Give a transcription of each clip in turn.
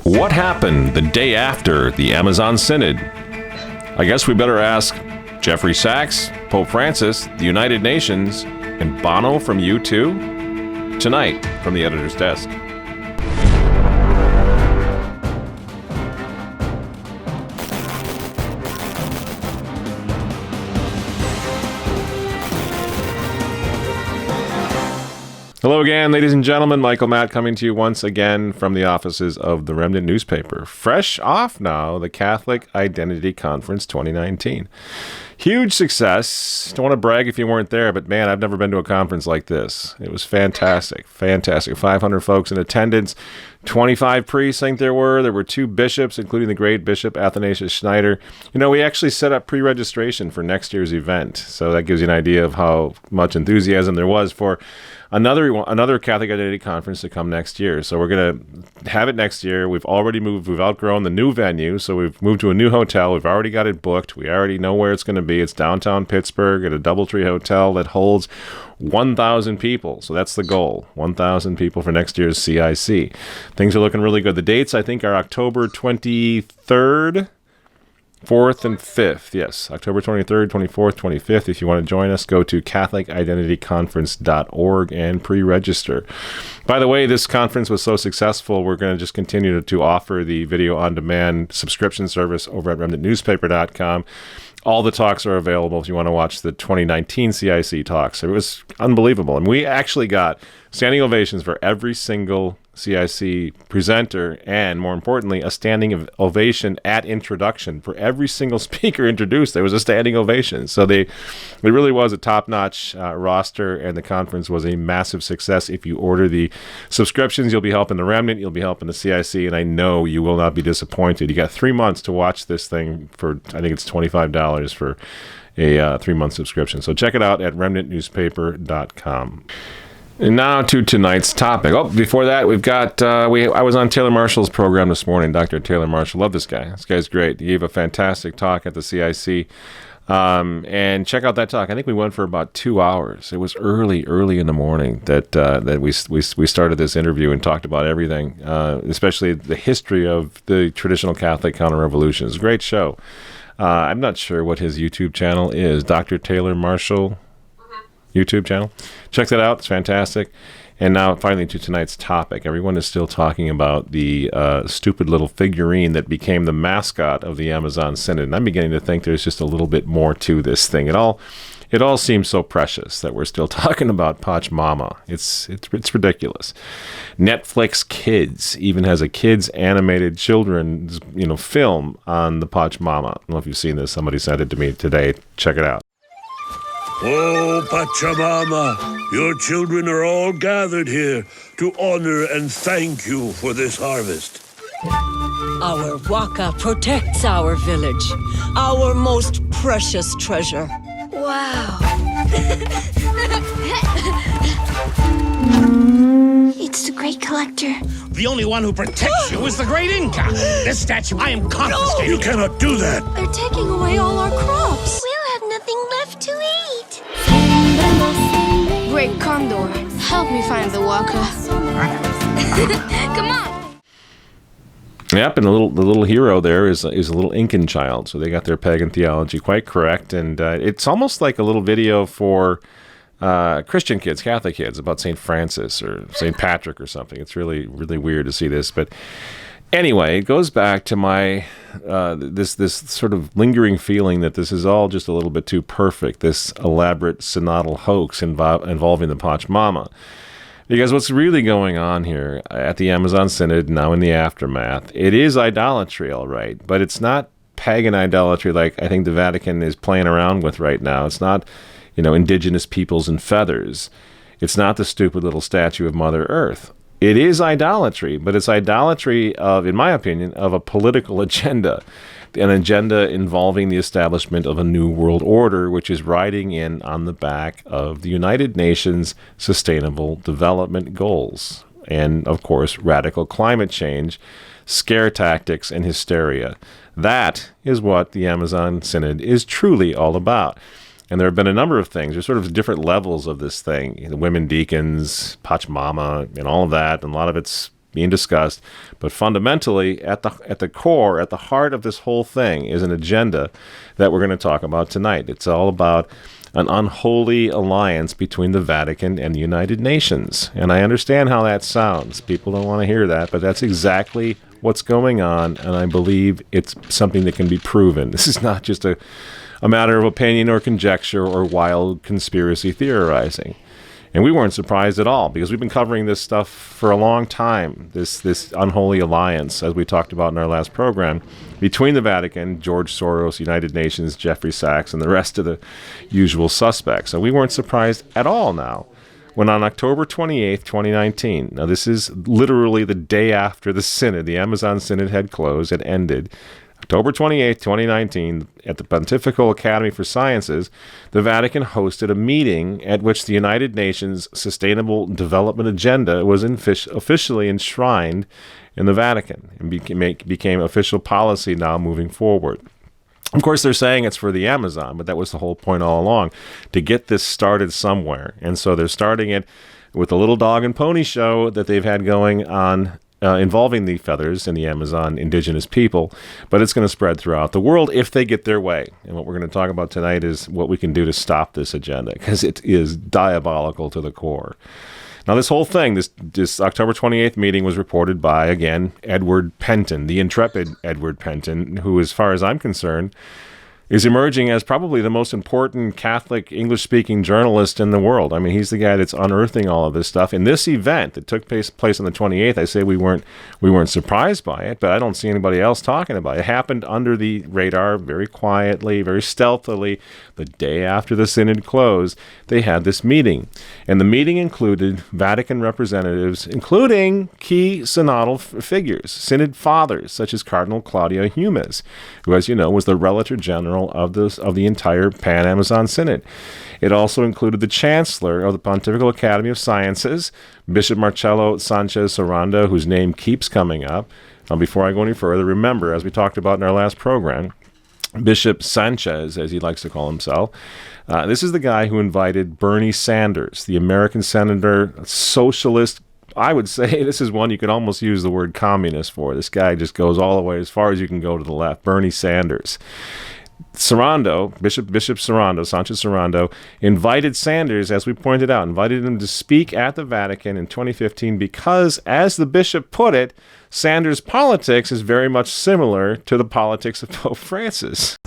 What happened the day after the Amazon Synod? I guess we better ask Jeffrey Sachs, Pope Francis, the United Nations, and Bono from U2? Tonight, from the editor's desk. Hello again, ladies and gentlemen. Michael Matt coming to you once again from the offices of the Remnant newspaper. Fresh off now, the Catholic Identity Conference 2019. Huge success. Don't want to brag if you weren't there, but man, I've never been to a conference like this. It was fantastic. Fantastic. 500 folks in attendance. 25 priests, I think there were. There were 2 bishops, including the great Bishop Athanasius Schneider. You know, we actually set up pre-registration for next year's event. So that gives you an idea of how much enthusiasm there was for another Catholic Identity Conference to come next year. So we're going to have it next year. We've already moved. We've outgrown the new venue. So we've moved to a new hotel. We've already got it booked. We already know where it's going to be. It's downtown Pittsburgh at a DoubleTree hotel that holds 1,000 people. So that's the goal. 1,000 people for next year's CIC. Things are looking really good. The dates, I think, are October 23rd, 4th, and 5th. Yes, October 23rd, 24th, 25th. If you want to join us, go to CatholicIdentityConference.org and pre-register. By the way, this conference was so successful, we're going to just continue to offer the video-on-demand subscription service over at RemnantNewspaper.com. All the talks are available if you want to watch the 2019 CIC talks. It was unbelievable. And we actually got standing ovations for every single CIC presenter, and more importantly, a standing ovation at introduction. For every single speaker introduced, there was a standing ovation. So it really was a top-notch roster, and the conference was a massive success. If you order the subscriptions, you'll be helping the Remnant, you'll be helping the CIC, and I know you will not be disappointed. You got 3 months to watch this thing for, I think it's $25 for a 3-month subscription. So check it out at remnantnewspaper.com. And now to tonight's topic. Oh, before that, we've got, I was on Taylor Marshall's program this morning, Dr. Taylor Marshall. Love this guy. This guy's great. He gave a fantastic talk at the CIC. And check out that talk. I think we went for about 2 hours. It was early in the morning that we started this interview and talked about everything, especially the history of the traditional Catholic counter-revolution. It's a great show. I'm not sure what his YouTube channel is. Dr. Taylor Marshall YouTube channel. Check that out. It's fantastic. And now finally to tonight's topic. Everyone is still talking about the stupid little figurine that became the mascot of the Amazon Synod. And I'm beginning to think there's just a little bit more to this thing. It all seems so precious that we're still talking about Pachamama. It's ridiculous. Netflix Kids even has a kids animated children's film on the Pachamama. I don't know if you've seen this. Somebody sent it to me today. Check it out. Oh, Pachamama, your children are all gathered here to honor and thank you for this harvest. Our waka protects our village, our most precious treasure. Wow. It's the great collector. The only one who protects you is the great Inca. This statue I am confiscating. You cannot do that. They're taking away all our crops. We'll have nothing left to eat. Great Condor, help me find the waka. Come on. Yep, and the little hero there is a little Incan child. So they got their pagan theology quite correct, and it's almost like a little video for Christian kids, Catholic kids, about St. Francis or St. Patrick or something. It's really, really weird to see this, but anyway, it goes back to my this sort of lingering feeling that this is all just a little bit too perfect. This elaborate synodal hoax involving the Pachamama. Because what's really going on here at the Amazon Synod, now in the aftermath, it is idolatry, all right, but it's not pagan idolatry like I think the Vatican is playing around with right now. It's not, indigenous peoples and feathers. It's not the stupid little statue of Mother Earth. It is idolatry, but it's idolatry of, in my opinion, of a political agenda, an agenda involving the establishment of a new world order, which is riding in on the back of the United Nations Sustainable Development Goals. And, of course, radical climate change, scare tactics, and hysteria. That is what the Amazon Synod is truly all about. And there have been a number of things. There's sort of different levels of this thing. The women deacons, Pachamama, and all of that. And a lot of it's, being discussed. But fundamentally, at the core, at the heart of this whole thing is an agenda that we're going to talk about tonight. It's all about an unholy alliance between the Vatican and the United Nations. And I understand how that sounds. People don't want to hear that, but that's exactly what's going on, and I believe it's something that can be proven. This is not just a matter of opinion or conjecture or wild conspiracy theorizing. And we weren't surprised at all, because we've been covering this stuff for a long time, this unholy alliance, as we talked about in our last program, between the Vatican, George Soros, United Nations, Jeffrey Sachs, and the rest of the usual suspects. So we weren't surprised at all now when on October 28th, 2019, now this is literally the day after the Synod, the Amazon Synod had closed and ended, October 28th, 2019, at the Pontifical Academy for Sciences, the Vatican hosted a meeting at which the United Nations Sustainable Development Agenda was officially enshrined in the Vatican and became official policy now moving forward. Of course, they're saying it's for the Amazon, but that was the whole point all along, to get this started somewhere. And so they're starting it with a little dog and pony show that they've had going on involving the feathers and the Amazon indigenous people, but it's going to spread throughout the world if they get their way. And what we're going to talk about tonight is what we can do to stop this agenda, because it is diabolical to the core. Now, this whole thing, this October 28th meeting was reported by, again, Edward Penton, the intrepid Edward Penton, who, as far as I'm concerned, is emerging as probably the most important Catholic English-speaking journalist in the world. I mean, he's the guy that's unearthing all of this stuff. In this event that took place on the 28th, I say we weren't surprised by it, but I don't see anybody else talking about it. It happened under the radar, very quietly, very stealthily. The day after the Synod closed, they had this meeting. And the meeting included Vatican representatives, including key synodal figures, Synod fathers, such as Cardinal Claudio Humes, who, as you know, was the Relator General of the entire Pan-Amazon Synod. It also included the Chancellor of the Pontifical Academy of Sciences, Bishop Marcello Sanchez Sorando, whose name keeps coming up. Before I go any further, remember, as we talked about in our last program, Bishop Sanchez, as he likes to call himself, this is the guy who invited Bernie Sanders, the American senator, socialist. I would say this is one you could almost use the word communist for. This guy just goes all the way as far as you can go to the left. Bernie Sanders. Sorando, Bishop Sorando, Sanchez Sorando, invited Sanders, as we pointed out, invited him to speak at the Vatican in 2015 because, as the bishop put it, Sanders' politics is very much similar to the politics of Pope Francis.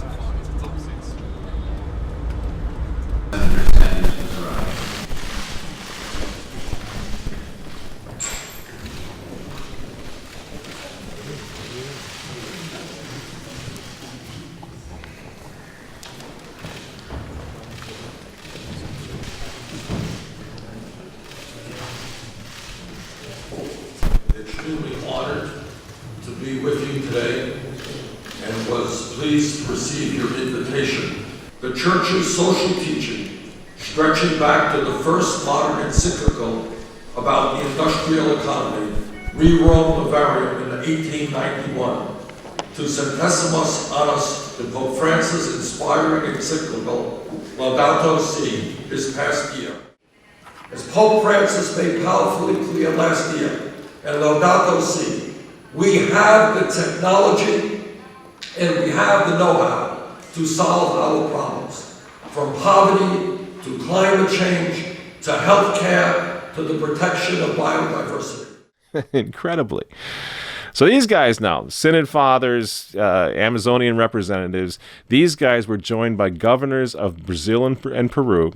Extremely honored to be with you today and was pleased to receive your invitation. The Church's social teaching, stretching back to the first modern encyclical about the industrial economy, Rerum Novarium in 1891, to Centesimus Annus, to Pope Francis' inspiring encyclical, Laudato Si, this past year. As Pope Francis made powerfully clear last year, and Laudato Si, we have the technology and we have the know-how to solve our problems, from poverty to climate change to healthcare to the protection of biodiversity. Incredibly. So these guys now, Synod fathers, Amazonian representatives, these guys were joined by governors of Brazil and Peru,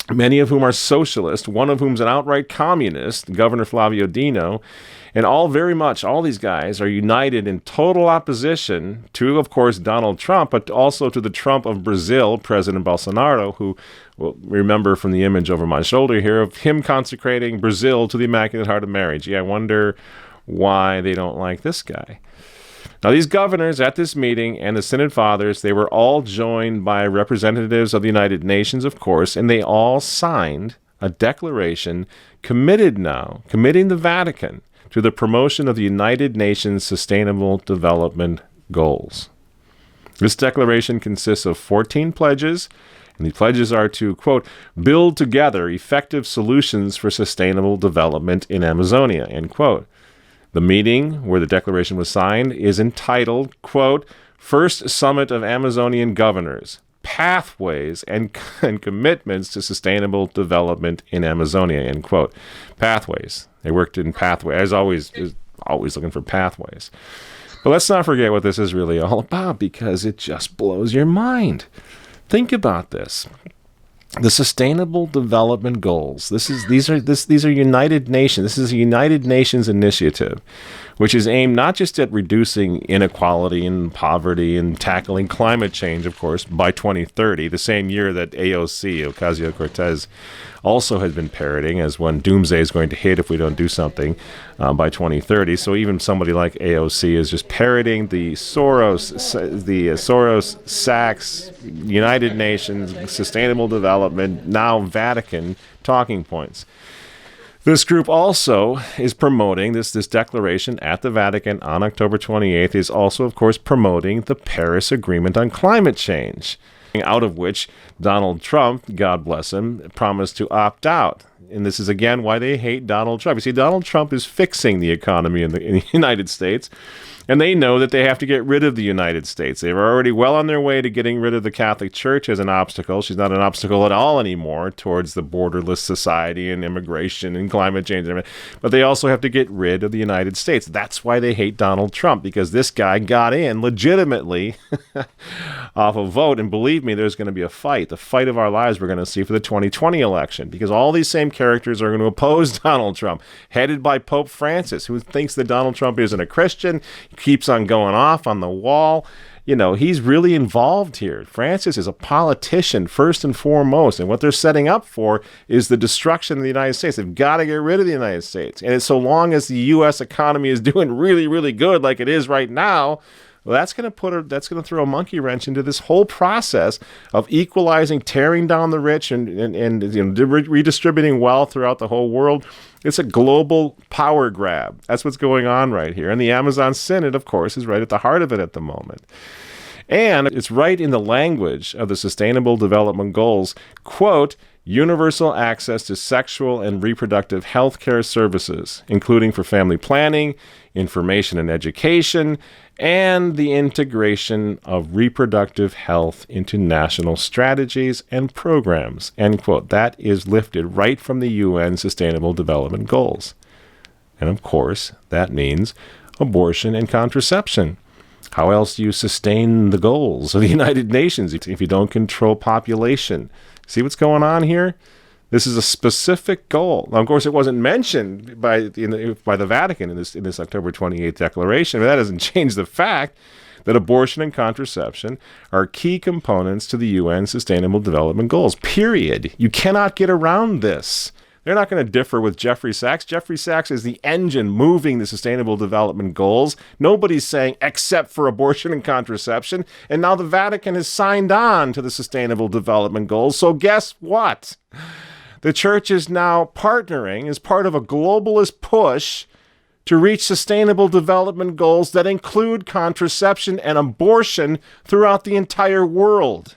many of whom are socialist, one of whom is an outright communist, Governor Flavio Dino, and all these guys are united in total opposition to, of course, Donald Trump, but also to the Trump of Brazil, President Bolsonaro, who, well, remember from the image over my shoulder here of him consecrating Brazil to the Immaculate Heart of Mary. Gee, I wonder why they don't like this guy. Now, these governors at this meeting and the Synod Fathers, they were all joined by representatives of the United Nations, of course, and they all signed a declaration committing the Vatican to the promotion of the United Nations Sustainable Development Goals. This declaration consists of 14 pledges, and the pledges are to, quote, build together effective solutions for sustainable development in Amazonia, end quote. The meeting where the declaration was signed is entitled, quote, First Summit of Amazonian Governors, Pathways and Commitments to Sustainable Development in Amazonia, end quote. Pathways. They worked in pathways. As always looking for pathways. But let's not forget what this is really all about, because it just blows your mind. Think about this. The Sustainable Development Goals. These are United Nations. This is a United Nations initiative, which is aimed not just at reducing inequality and poverty and tackling climate change, of course, by 2030, the same year that AOC, Ocasio-Cortez, also has been parroting as when doomsday is going to hit if we don't do something by 2030. So even somebody like AOC is just parroting the Soros, Sachs, United Nations, Sustainable Development, now Vatican talking points. This group also is promoting this declaration at the Vatican on October 28th, is also, of course, promoting the Paris Agreement on climate change, out of which Donald Trump, God bless him, promised to opt out. And this is, again, why they hate Donald Trump. You see, Donald Trump is fixing the economy in the United States, and they know that they have to get rid of the United States. They were already well on their way to getting rid of the Catholic Church as an obstacle. She's not an obstacle at all anymore towards the borderless society and immigration and climate change. But they also have to get rid of the United States. That's why they hate Donald Trump, because this guy got in legitimately off a vote. And believe me, there's going to be a fight, the fight of our lives we're going to see for the 2020 election, because all these same characters are going to oppose Donald Trump, headed by Pope Francis, who thinks that Donald Trump isn't a Christian, keeps on going off on the wall. You know, he's really involved here. Francis is a politician first and foremost, and what they're setting up for is the destruction of the United States. They've got to get rid of the United States. And it's so long as the U.S. economy is doing really, really good like it is right now, well, that's going to throw a monkey wrench into this whole process of equalizing, tearing down the rich, and redistributing wealth throughout the whole world. It's a global power grab. That's what's going on right here. And the Amazon Synod, of course, is right at the heart of it at the moment. And it's right in the language of the Sustainable Development Goals, quote, universal access to sexual and reproductive health care services, including for family planning, information and education, and the integration of reproductive health into national strategies and programs, end quote. That is lifted right from the UN Sustainable Development Goals. And of course, that means abortion and contraception. How else do you sustain the goals of the United Nations if you don't control population? See what's going on here? This is a specific goal. Now, of course, it wasn't mentioned by the Vatican in this October 28th declaration, but that doesn't change the fact that abortion and contraception are key components to the UN Sustainable Development Goals, period. You cannot get around this. They're not going to differ with Jeffrey Sachs. Jeffrey Sachs is the engine moving the Sustainable Development Goals. Nobody's saying except for abortion and contraception. And now the Vatican has signed on to the Sustainable Development Goals. So guess what? The church is now partnering as part of a globalist push to reach Sustainable Development Goals that include contraception and abortion throughout the entire world.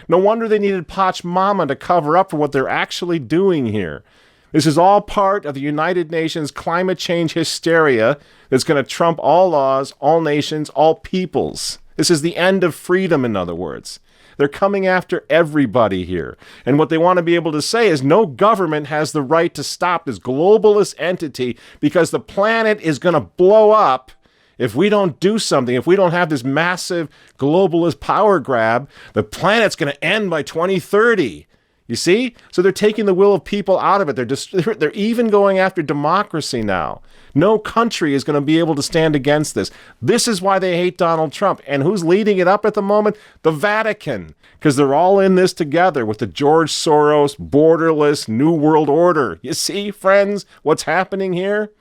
No wonder they needed Pachamama to cover up for what they're actually doing here. This is all part of the United Nations climate change hysteria that's going to trump all laws, all nations, all peoples. This is the end of freedom, in other words. They're coming after everybody here. And what they want to be able to say is no government has the right to stop this globalist entity because the planet is going to blow up if we don't do something. If we don't have this massive globalist power grab, the planet's going to end by 2030. You see? So they're taking the will of people out of it. They're even going after democracy now. No country is going to be able to stand against this. This is why they hate Donald Trump. And who's leading it up at the moment? The Vatican. Because they're all in this together with the George Soros, borderless, New World Order. You see, friends, what's happening here?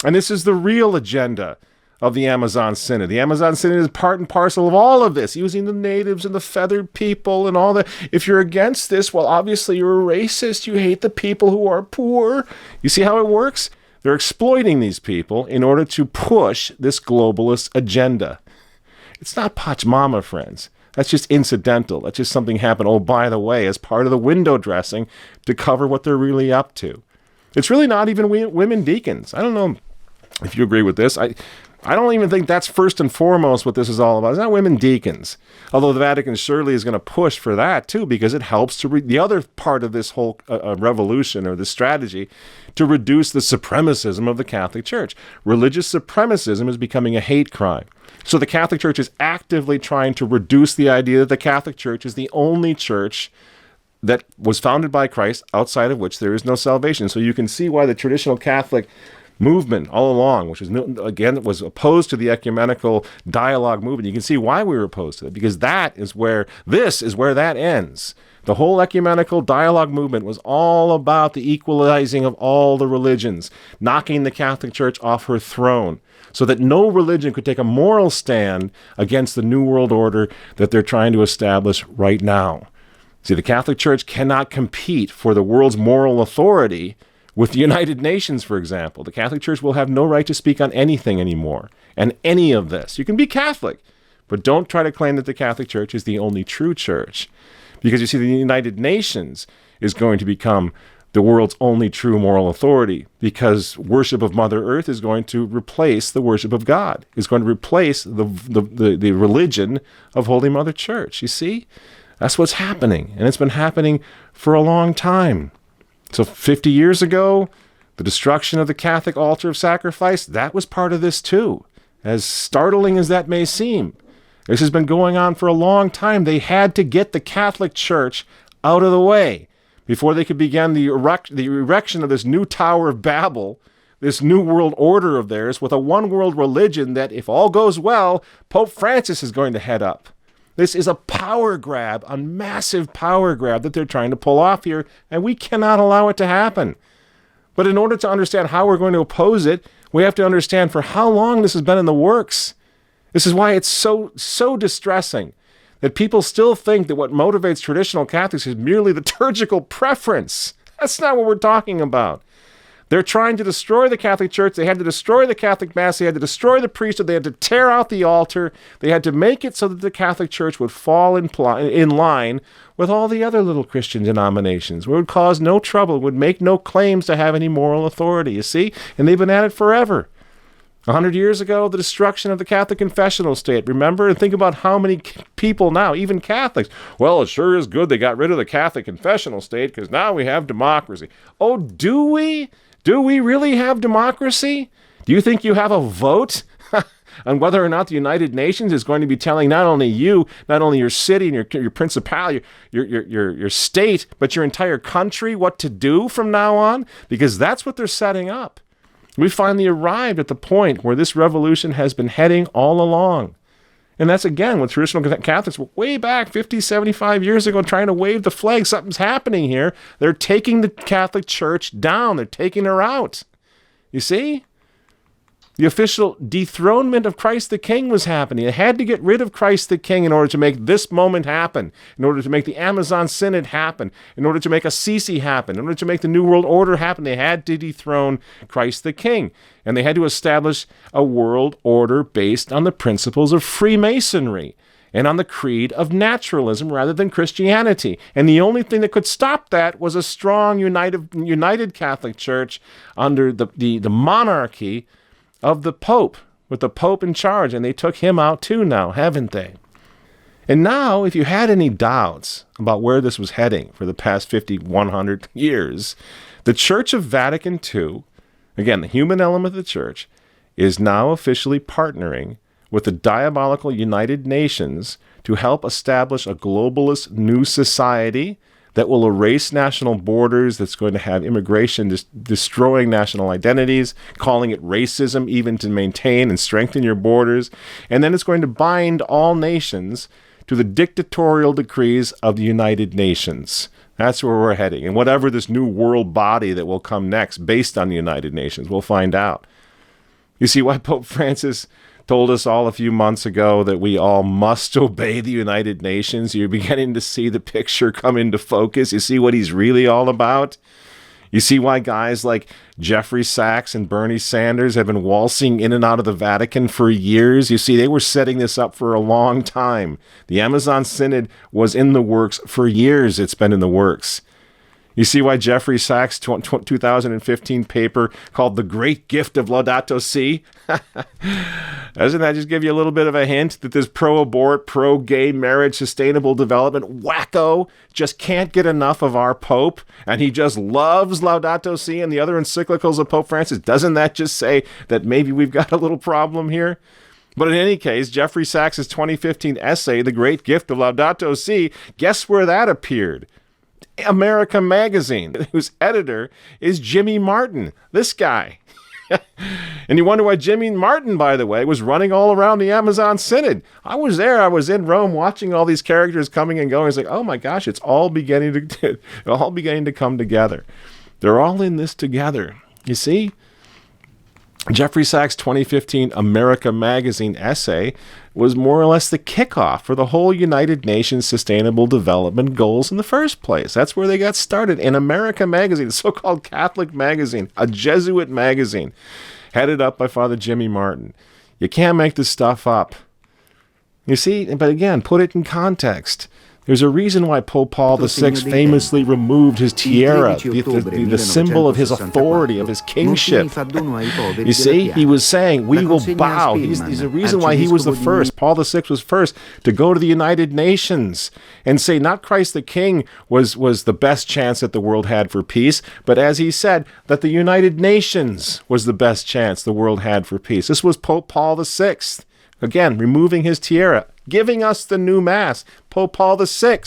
And this is the real agenda of the Amazon Synod. The Amazon Synod is part and parcel of all of this, using the natives and the feathered people and all that. If you're against this, well, obviously you're a racist. You hate the people who are poor. You see how it works? They're exploiting these people in order to push this globalist agenda. It's not Pachamama, friends. That's just incidental. That's just something happened, oh, by the way, as part of the window dressing to cover what they're really up to. It's really not even women deacons. I don't know if you agree with this, I don't even think that's first and foremost what this is all about. It's not women deacons. Although the Vatican surely is going to push for that too, because it helps to the other part of this whole revolution or this strategy to reduce the supremacism of the Catholic Church. Religious supremacism is becoming a hate crime. So the Catholic Church is actively trying to reduce the idea that the Catholic Church is the only church that was founded by Christ, outside of which there is no salvation. So you can see why the traditional Catholic movement all along, which is, again, was opposed to the ecumenical dialogue movement. You can see why we were opposed to it, because this is where that ends. The whole ecumenical dialogue movement was all about the equalizing of all the religions, knocking the Catholic Church off her throne, so that no religion could take a moral stand against the New World Order that they're trying to establish right now. See, the Catholic Church cannot compete for the world's moral authority with the United Nations, for example. The Catholic Church will have no right to speak on anything anymore, and any of this. You can be Catholic, but don't try to claim that the Catholic Church is the only true church. Because you see, the United Nations is going to become the world's only true moral authority, because worship of Mother Earth is going to replace the worship of God. It's going to replace the religion of Holy Mother Church. You see? That's what's happening, and it's been happening for a long time. So 50 years ago, the destruction of the Catholic altar of sacrifice, that was part of this too. As startling as that may seem, this has been going on for a long time. They had to get the Catholic Church out of the way before they could begin the erection of this new Tower of Babel, this new world order of theirs, with a one-world religion that, if all goes well, Pope Francis is going to head up. This is a power grab, a massive power grab that they're trying to pull off here, and we cannot allow it to happen. But in order to understand how we're going to oppose it, we have to understand for how long this has been in the works. This is why it's so distressing that people still think that what motivates traditional Catholics is merely liturgical preference. That's not what we're talking about. They're trying to destroy the Catholic Church. They had to destroy the Catholic Mass. They had to destroy the priesthood. They had to tear out the altar. They had to make it so that the Catholic Church would fall in line with all the other little Christian denominations, where it would cause no trouble, would make no claims to have any moral authority, you see? And they've been at it forever. 100 years ago, the destruction of the Catholic confessional state. Remember? And think about how many people now, even Catholics, well, it sure is good they got rid of the Catholic confessional state because now we have democracy. Oh, do we? Do we really have democracy? Do you think you have a vote on whether or not the United Nations is going to be telling not only you, not only your city and your principality, your state, but your entire country what to do from now on? Because that's what they're setting up. We finally arrived at the point where this revolution has been heading all along. And that's, again, with traditional Catholics way back 50, 75 years ago trying to wave the flag. Something's happening here. They're taking the Catholic Church down. They're taking her out. You see? The official dethronement of Christ the King was happening. They had to get rid of Christ the King in order to make this moment happen, in order to make the Amazon Synod happen, in order to make Assisi happen, in order to make the New World Order happen. They had to dethrone Christ the King. And they had to establish a world order based on the principles of Freemasonry and on the creed of naturalism rather than Christianity. And the only thing that could stop that was a strong, united Catholic Church under the monarchy of the Pope, with the Pope in charge, and they took him out too now, haven't they? And now, if you had any doubts about where this was heading for the past 50, 100 years, the Church of Vatican II, again, the human element of the Church, is now officially partnering with the diabolical United Nations to help establish a globalist new society that will erase national borders, that's going to have immigration destroying national identities, calling it racism even to maintain and strengthen your borders. And then it's going to bind all nations to the dictatorial decrees of the United Nations. That's where we're heading. And whatever this new world body that will come next based on the United Nations, we'll find out. You see why Pope Francis told us all a few months ago that we all must obey the United Nations. You're beginning to see the picture come into focus. You see what he's really all about? You see why guys like Jeffrey Sachs and Bernie Sanders have been waltzing in and out of the Vatican for years? You see, they were setting this up for a long time. The Amazon Synod was in the works for years. It's been in the works. You see why Jeffrey Sachs' 2015 paper called The Great Gift of Laudato Si? Doesn't that just give you a little bit of a hint that this pro-abort, pro-gay marriage, sustainable development wacko just can't get enough of our Pope, and he just loves Laudato Si and the other encyclicals of Pope Francis? Doesn't that just say that maybe we've got a little problem here? But in any case, Jeffrey Sachs' 2015 essay, The Great Gift of Laudato Si, guess where that appeared? America Magazine, whose editor is Jimmy Martin, this guy. And you wonder why Jimmy Martin, by the way, was running all around the Amazon Synod. I was there. I was in Rome watching all these characters coming and going. It's like, oh my gosh, it's all beginning to come together. They're all in this together. You see? Jeffrey Sachs' 2015 America Magazine essay was more or less the kickoff for the whole United Nations Sustainable Development Goals in the first place. That's where they got started, in America Magazine, the so-called Catholic magazine, a Jesuit magazine, headed up by Father Jimmy Martin. You can't make this stuff up. You see, but again, put it in context. There's a reason why Pope Paul VI famously removed his tiara, the symbol of his authority, of his kingship. You see, he was saying, we will bow. There's a reason why he was the first. Paul VI was first to go to the United Nations and say not Christ the King was the best chance that the world had for peace, but as he said, that the United Nations was the best chance the world had for peace. This was Pope Paul VI. Again, removing his tiara, giving us the new Mass. Pope Paul VI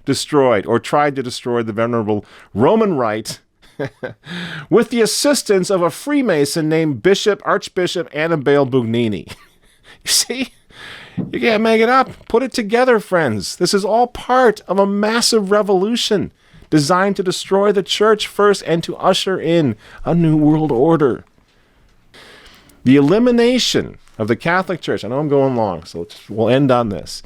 destroyed or tried to destroy the venerable Roman Rite with the assistance of a Freemason named Archbishop Annibale Bugnini. You see? You can't make it up. Put it together, friends. This is all part of a massive revolution designed to destroy the church first and to usher in a new world order. The elimination of the Catholic Church, I know I'm going long, so we'll end on this.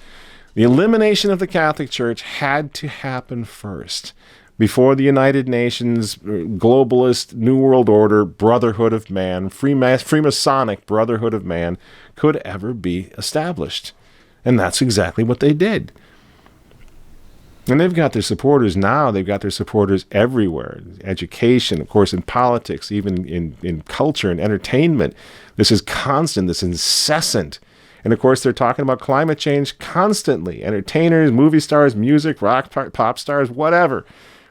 The elimination of the Catholic Church had to happen first before the United Nations globalist New World Order Brotherhood of Man, Freemasonic Brotherhood of Man could ever be established. And that's exactly what they did. And they've got their supporters now. They've got their supporters everywhere. Education, of course, in politics, even in culture and entertainment. This is constant, this incessant. And of course, they're talking about climate change constantly. Entertainers, movie stars, music, rock, pop stars, whatever.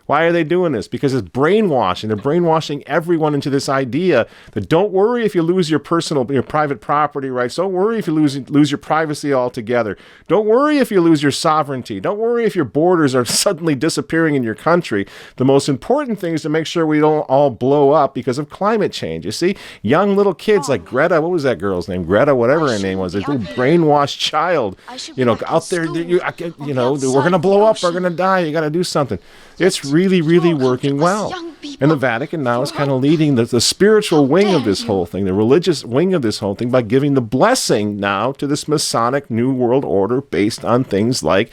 Why are they doing this? Because it's brainwashing. They're brainwashing everyone into this idea that don't worry if you lose your private property rights. Don't worry if you lose your privacy altogether. Don't worry if you lose your sovereignty. Don't worry if your borders are suddenly disappearing in your country. The most important thing is to make sure we don't all blow up because of climate change. You see, young little kids like Greta, what was that girl's name? Greta, whatever her name was, a little brainwashed child, out there, we're going to blow up, we're going to die, you got to do something. It's really, really working well. And the Vatican now is kind of leading the spiritual wing of this whole thing, the religious wing of this whole thing, by giving the blessing now to this Masonic New World Order based on things like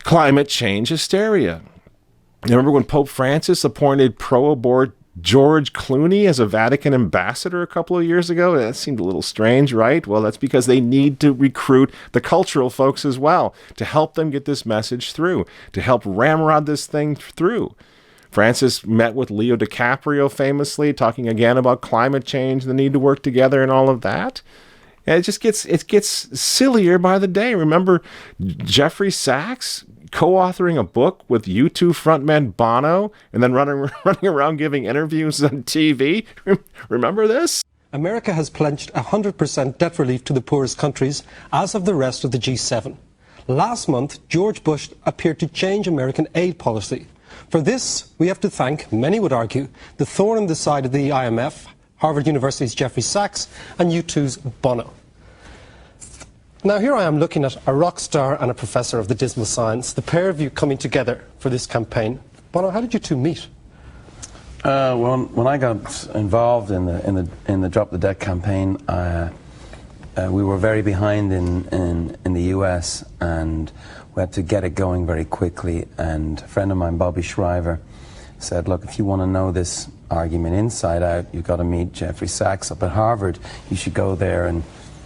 climate change hysteria. You remember when Pope Francis appointed pro-abort George Clooney as a Vatican ambassador a couple of years ago? That seemed a little strange, right? Well, that's because they need to recruit the cultural folks as well to help them get this message through, to help ramrod this thing through. Francis met with Leo DiCaprio famously, talking again about climate change, the need to work together and all of that. And it gets sillier by the day. Remember Jeffrey Sachs co-authoring a book with U2 frontman Bono and then running around giving interviews on TV? Remember this? America has pledged 100% debt relief to the poorest countries, as have the rest of the G7. Last month, George Bush appeared to change American aid policy. For this, we have to thank, many would argue, the thorn in the side of the IMF, Harvard University's Jeffrey Sachs, and U2's Bono. Now here I am looking at a rock star and a professor of the dismal science, the pair of you coming together for this campaign. Bono, how did you two meet? When I got involved in the Drop the Debt campaign, we were very behind in the US, and we had to get it going very quickly. And a friend of mine, Bobby Shriver, said, look, if you want to know this argument inside out, you've got to meet Jeffrey Sachs up at Harvard. You should go there and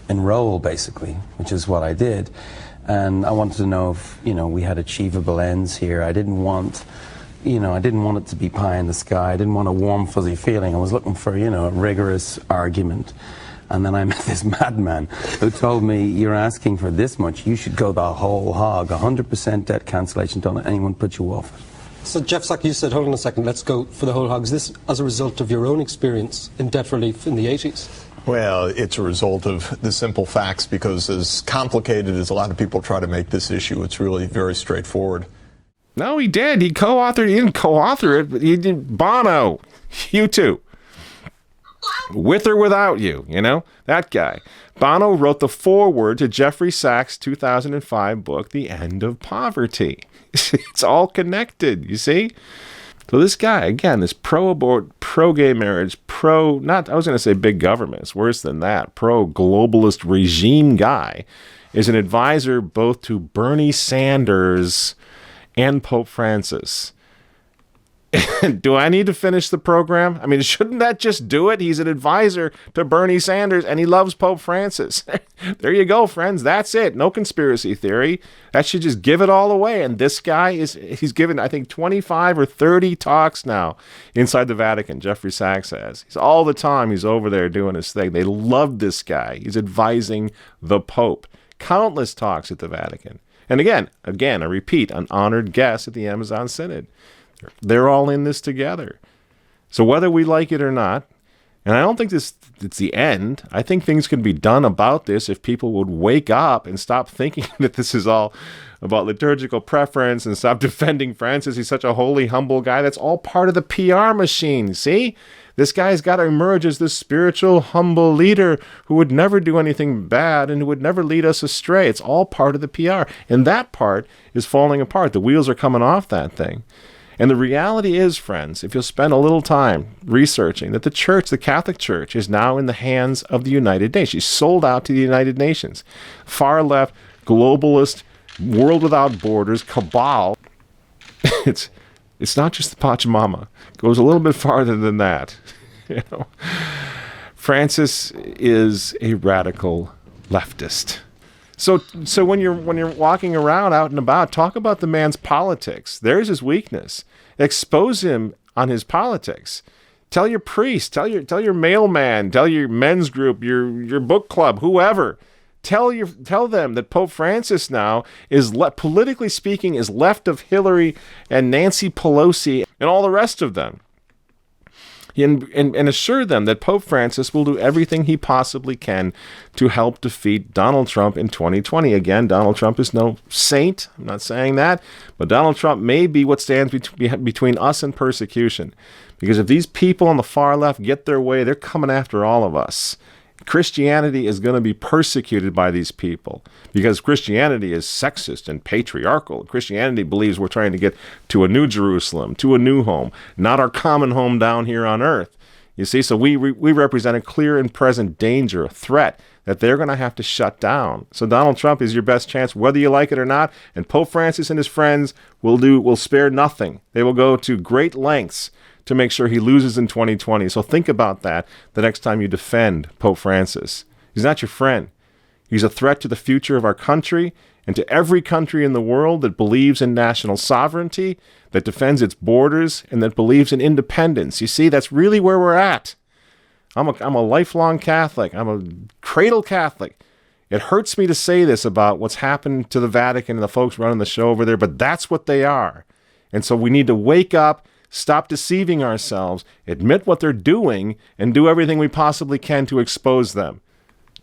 enroll, basically, which is what I did. And I wanted to know if, we had achievable ends here. I didn't want I didn't want it to be pie in the sky. I didn't want a warm, fuzzy feeling. I was looking for, a rigorous argument. And then I met this madman who told me, you're asking for this much, you should go the whole hog, 100% debt cancellation, don't let anyone put you off it. So, Jeff Sachs, you said, hold on a second, let's go for the whole hog. Is this as a result of your own experience in debt relief in the 80s? Well, it's a result of the simple facts, because as complicated as a lot of people try to make this issue, it's really very straightforward. No, he did. He didn't co-author it, but he did. Bono, you too. With or without you, that guy. Bono wrote the foreword to Jeffrey Sachs' 2005 book, The End of Poverty. It's all connected, you see? So this guy, again, this pro-abort, pro-gay marriage, I was going to say big government, it's worse than that, pro-globalist regime guy, is an advisor both to Bernie Sanders and Pope Francis. Do I need to finish the program? I mean, shouldn't that just do it? He's an advisor to Bernie Sanders, and he loves Pope Francis. There you go, friends. That's it. No conspiracy theory. That should just give it all away. And this guy he's given, I think, 25 or 30 talks now inside the Vatican, Jeffrey Sachs has. He's all the time, he's over there doing his thing. They love this guy. He's advising the Pope. Countless talks at the Vatican. And again, I repeat, an honored guest at the Amazon Synod. They're all in this together. So whether we like it or not, and I don't think it's the end. I think things can be done about this if people would wake up and stop thinking that this is all about liturgical preference and stop defending Francis. He's such a holy, humble guy. That's all part of the PR machine, see? This guy's got to emerge as this spiritual, humble leader who would never do anything bad and who would never lead us astray. It's all part of the PR. And that part is falling apart. The wheels are coming off that thing. And the reality is, friends, if you'll spend a little time researching, that the church, the Catholic Church, is now in the hands of the United Nations. She's sold out to the United Nations. Far left, globalist, world without borders, cabal. It's not just the Pachamama. It goes a little bit farther than that. Francis is a radical leftist. So when you're walking around out and about, talk about the man's politics. There's his weakness. Expose him on his politics. Tell your priest, tell your mailman, tell your men's group, your book club, whoever. Tell them that Pope Francis now is politically speaking is left of Hillary and Nancy Pelosi and all the rest of them. And assure them that Pope Francis will do everything he possibly can to help defeat Donald Trump in 2020. Again, Donald Trump is no saint. I'm not saying that. But Donald Trump may be what stands between us and persecution. Because if these people on the far left get their way, they're coming after all of us. Christianity is going to be persecuted by these people because Christianity is sexist and patriarchal. Christianity believes we're trying to get to a new Jerusalem, to a new home, not our common home down here on earth. You see, so we represent a clear and present danger, a threat that they're going to have to shut down. So Donald Trump is your best chance, whether you like it or not. And Pope Francis and his friends will spare nothing. They will go to great lengths to make sure he loses in 2020. So think about that the next time you defend Pope Francis. He's not your friend. He's a threat to the future of our country and to every country in the world that believes in national sovereignty, that defends its borders, and that believes in independence. You see, that's really where we're at. I'm a lifelong Catholic. I'm a cradle Catholic. It hurts me to say this about what's happened to the Vatican and the folks running the show over there, but that's what they are. And so we need to wake up, stop deceiving ourselves, admit what they're doing, and do everything we possibly can to expose them.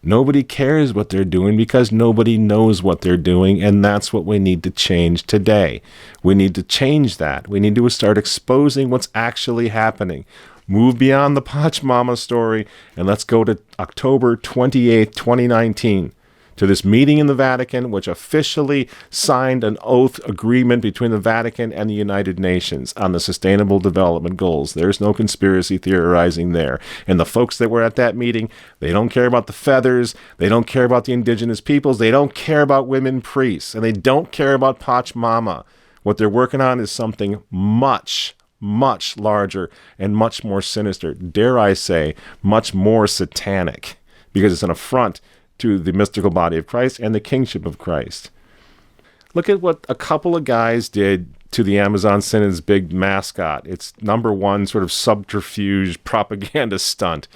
Nobody cares what they're doing because nobody knows what they're doing, and that's what we need to change today. We need to change that. We need to start exposing what's actually happening. Move beyond the Pachamama story, and let's go to October 28th, 2019. To this meeting in the Vatican, which officially signed an oath agreement between the Vatican and the United Nations on the Sustainable Development Goals. There's no conspiracy theorizing there. And the folks that were at that meeting, they don't care about the feathers, they don't care about the indigenous peoples, they don't care about women priests, and they don't care about Pachamama. What they're working on is something much, much larger and much more sinister. Dare I say, much more satanic, because it's an affront to the mystical body of Christ and the kingship of Christ. Look at what a couple of guys did to the Amazon Synod's big mascot. It's number one sort of subterfuge propaganda stunt.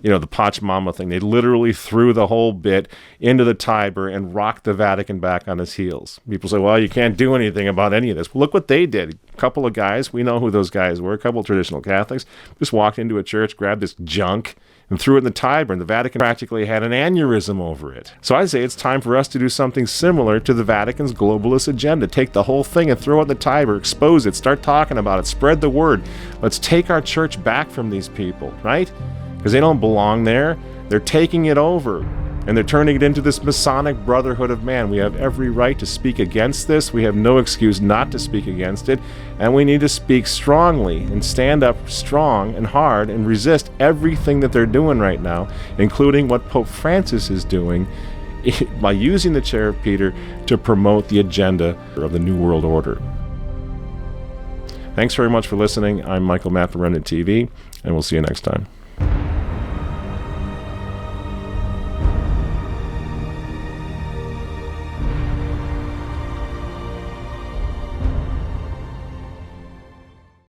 The Pachamama thing. They literally threw the whole bit into the Tiber and rocked the Vatican back on its heels. People say, well, you can't do anything about any of this. Well, look what they did. A couple of guys, we know who those guys were, a couple of traditional Catholics, just walked into a church, grabbed this junk, and threw it in the Tiber, and the Vatican practically had an aneurysm over it. So I say it's time for us to do something similar to the Vatican's globalist agenda. Take the whole thing and throw it in the Tiber, expose it, start talking about it, spread the word. Let's take our church back from these people, right? Because they don't belong there. They're taking it over, and they're turning it into this Masonic brotherhood of man. We have every right to speak against this. We have no excuse not to speak against it, and we need to speak strongly and stand up strong and hard and resist everything that they're doing right now, including what Pope Francis is doing by using the chair of Peter to promote the agenda of the New World Order. Thanks very much for listening. I'm Michael Matt from Remnant TV, and we'll see you next time.